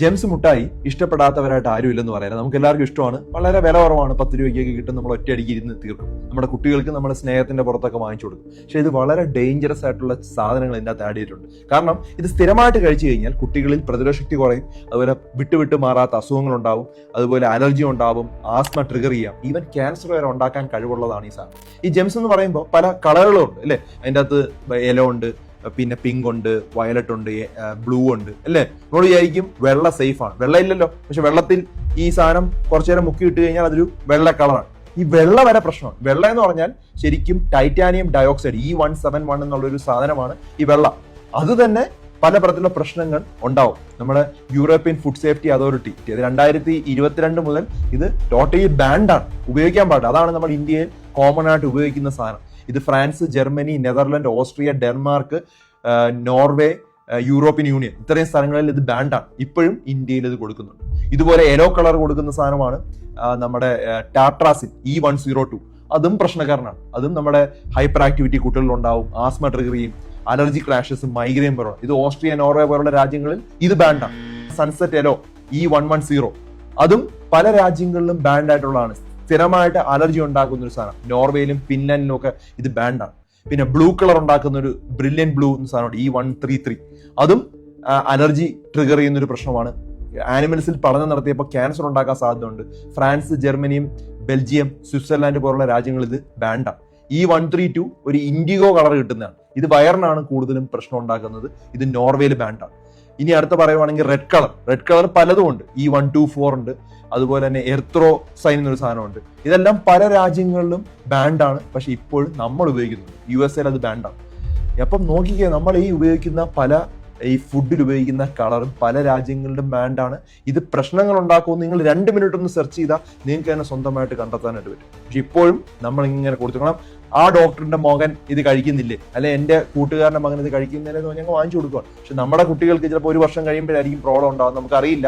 Gems മുട്ടായി ഇഷ്ടപ്പെടാത്തവരായിട്ട് ആരും ഇല്ലെന്ന് പറയാം. നമുക്ക് എല്ലാവർക്കും ഇഷ്ടമാണ്. വളരെ വില കുറവാണ്, 10 രൂപയ്ക്കൊക്കെ കിട്ടും. നമ്മൾ ഒറ്റയടിക്ക് ഇരുന്ന് തീർക്കും. നമ്മുടെ കുട്ടികൾക്ക് നമ്മൾ സ്നേഹത്തിന്റെ പുറത്തൊക്കെ വാങ്ങിച്ചു കൊടുക്കും. പക്ഷെ ഇത് വളരെ ഡേഞ്ചറസ് ആയിട്ടുള്ള സാധനങ്ങൾ ഇതിൻ്റെ അകത്ത് ആഡ് ചെയ്തിട്ടുണ്ട്. കാരണം ഇത് സ്ഥിരമായിട്ട് കഴിച്ചു കഴിഞ്ഞാൽ കുട്ടികളിൽ പ്രതിരോധശക്തി കുറയും, അതുപോലെ വിട്ടുവിട്ട് മാറാത്ത അസുഖങ്ങൾ ഉണ്ടാവും, അതുപോലെ അലർജി ഉണ്ടാവും, ആസ്മ ട്രിഗർ ചെയ്യാം, ഈവൻ ക്യാൻസർ വരെ ഉണ്ടാക്കാൻ കഴിവുള്ളതാണ് ഈ സാധനം. ഈ ജെംസ് എന്ന് പറയുമ്പോൾ പല കളറുകളും ഉണ്ട് അല്ലേ. അതിൻ്റെ അകത്ത് യെല്ലോ ഉണ്ട്, പിന്നെ പിങ്ക് ഉണ്ട്, വയലറ്റ് ഉണ്ട്, ബ്ലൂ ഉണ്ട് അല്ലേ. നമ്മൾ വിചാരിക്കും വെള്ള സേഫ് ആണ്. വെള്ള ഇല്ലല്ലോ, പക്ഷെ വെള്ളത്തിൽ ഈ സാധനം കുറച്ചു നേരം മുക്കി ഇട്ട് കഴിഞ്ഞാൽ അതൊരു വെള്ള കളറാണ്. ഈ വെള്ള വരെ പ്രശ്നമാണ്. വെള്ള എന്ന് പറഞ്ഞാൽ ശരിക്കും ടൈറ്റാനിയം ഡയോക്സൈഡ് E171 എന്നുള്ളൊരു സാധനമാണ് ഈ വെള്ള. അത് തന്നെ പല തരത്തിലുള്ള പ്രശ്നങ്ങൾ ഉണ്ടാവും. നമ്മുടെ യൂറോപ്യൻ ഫുഡ് സേഫ്റ്റി അതോറിറ്റി 2022 മുതൽ ഇത് ടോട്ടലി ബാൻഡാണ്, ഉപയോഗിക്കാൻ പാടില്ല. അതാണ് നമ്മുടെ ഇന്ത്യയിൽ കോമൺ ആയിട്ട് ഉപയോഗിക്കുന്ന സാധനം. ഇത് France, Germany, Netherland, Austria, Denmark, Norway, European union ഇത്രയും സ്ഥലങ്ങളിൽ ഇത് ബാൻഡാണ്. ഇപ്പോഴും ഇന്ത്യയിൽ ഇത് കൊടുക്കുന്നുണ്ട്. ഇതുപോലെ യെല്ലോ കളർ കൊടുക്കുന്ന സാധനമാണ് നമ്മുടെ ടാട്രാസിൻ E102. അതും പ്രശ്നക്കാരനാണ്. അതും നമ്മുടെ ഹൈപ്പർ ആക്ടിവിറ്റി കുട്ടികളിലുണ്ടാവും, ആസ്മ ട്രിഗർ ചെയ്യും, അലർജി ക്ലാഷസ്, മൈഗ്രെയിൻ പോലുള്ള. ഇത് ഓസ്ട്രിയ, നോർവേ പോലുള്ള രാജ്യങ്ങളിൽ ഇത് ബാൻഡാണ്. സൺസെറ്റ് യെല്ലോ E110 അതും പല രാജ്യങ്ങളിലും ബാൻഡ് ആയിട്ടുള്ളതാണ്. സ്ഥിരമായിട്ട് അലർജി ഉണ്ടാക്കുന്ന ഒരു സാധനം. നോർവേയിലും ഫിൻലാൻഡിലും ഒക്കെ ഇത് ബാൻഡാണ്. പിന്നെ ബ്ലൂ കളർ ഉണ്ടാക്കുന്ന ഒരു ബ്രില്യൻ ബ്ലൂ എന്ന സാധനമുണ്ട് E133. അതും അലർജി ട്രിഗർ ചെയ്യുന്ന ഒരു പ്രശ്നമാണ്. ആനിമൽസിൽ പഠനം നടത്തിയപ്പോൾ ക്യാൻസർ ഉണ്ടാക്കാൻ സാധ്യതയുണ്ട്. ഫ്രാൻസ്, ജർമ്മനിയും ബെൽജിയം, സ്വിറ്റ്സർലാൻഡ് പോലുള്ള രാജ്യങ്ങൾ ഇത് ബാൻഡാണ്. E132 ഒരു ഇൻഡിഗോ കളർ കിട്ടുന്നതാണ്. ഇത് വയറിനാണ് കൂടുതലും പ്രശ്നം ഉണ്ടാക്കുന്നത്. ഇത് നോർവേയിൽ ബാൻഡാണ്. ഇനി അടുത്ത പറയുവാണെങ്കിൽ റെഡ് കളർ പലതും ഉണ്ട്. E124 ഉണ്ട്, അതുപോലെ തന്നെ എർത്രോസൈൻ എന്നൊരു സാധനമുണ്ട്. ഇതെല്ലാം പല രാജ്യങ്ങളിലും ബാൻഡാണ്. പക്ഷെ ഇപ്പോഴും നമ്മൾ ഉപയോഗിക്കുന്നുണ്ട്. USA അത് ബാൻഡാണ്. അപ്പം നോക്കിക്കേ, നമ്മൾ ഈ ഉപയോഗിക്കുന്ന ഈ ഫുഡിൽ ഉപയോഗിക്കുന്ന കളറും പല രാജ്യങ്ങളിലും ബാൻഡാണ്. ഇത് പ്രശ്നങ്ങൾ ഉണ്ടാക്കുമെന്ന് നിങ്ങൾ 2 മിനിറ്റ് ഒന്ന് സെർച്ച് ചെയ്താൽ നിങ്ങൾക്ക് തന്നെ സ്വന്തമായിട്ട് കണ്ടെത്താനായിട്ട് പറ്റും. പക്ഷെ ഇപ്പോഴും നമ്മൾ ഇങ്ങനെ കൊടുക്കണം. ആ ഡോക്ടറിന്റെ മകൻ ഇത് കഴിക്കുന്നില്ലേ, അല്ലെ എൻ്റെ കൂട്ടുകാരന്റെ മകൻ ഇത് കഴിക്കുന്നില്ലേ എന്ന് ഞങ്ങൾ വാങ്ങിച്ചു കൊടുക്കുകയാണ്. പക്ഷെ നമ്മുടെ കുട്ടികൾക്ക് ചിലപ്പോൾ 1 വർഷം കഴിയുമ്പോഴായിരിക്കും പ്രോബ്ലം ഉണ്ടാകും. നമുക്കറിയില്ല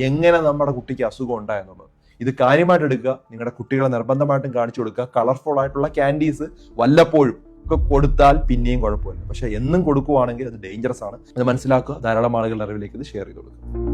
എങ്ങനെ നമ്മുടെ കുട്ടിക്ക് അസുഖം ഉണ്ടായെന്നുള്ളത്. ഇത് കാര്യമായിട്ട് എടുക്കുക. നിങ്ങളുടെ കുട്ടികളെ നിർബന്ധമായിട്ടും കാണിച്ചു കൊടുക്കുക. കളർഫുൾ ആയിട്ടുള്ള ക്യാൻഡീസ് വല്ലപ്പോഴും ഒക്കെ കൊടുത്താൽ പിന്നെയും കുഴപ്പമില്ല. പക്ഷെ എന്നും കൊടുക്കുവാണെങ്കിൽ അത് ഡേഞ്ചറസ് ആണ്. അത് മനസ്സിലാക്കുക. ധാരാളം ആളുകളുടെ അറിവിലേക്ക് ഇത് ഷെയർ ചെയ്ത് കൊടുക്കുക.